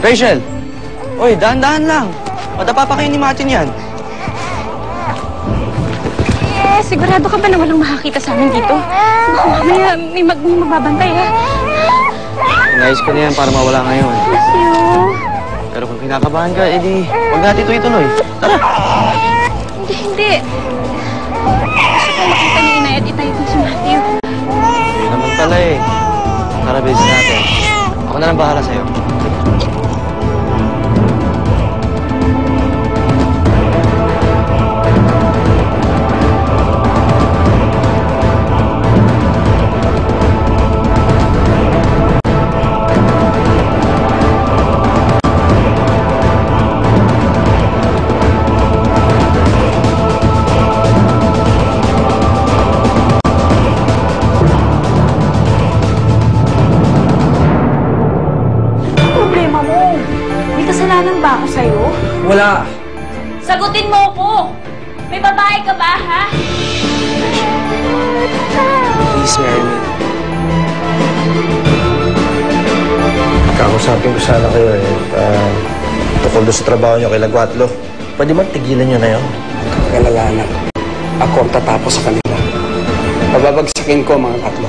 Rachel! Uy, dahan-dahan lang. Madapa pa kayo ni Martin yan. Sigurado ka ba na walang makakita sa amin dito? Mamaya may magbabantay, ha? Inayos ko na yan para mawala ngayon. Thank you. Pero kung kinakabahan ka, edi huwag natin ituloy. Tara! Hindi. Gusto ko makita ni Inay at itay ko si Matthew. Hindi naman pala eh. Tara, busy natin. Ako na lang bahala sa'yo. Kasalanan ba ako sa'yo? Wala. Sagutin mo ko! May babae ka ba, ha? Please marry me. Kakusapin ko sana kayo tukol doon sa trabaho niyo kay Lagwatlo. Pwede man tigilan niyo na yun? Kakalalanan. Ako ang tatapos sa kanila. Pababagsakin ko mga tatlo.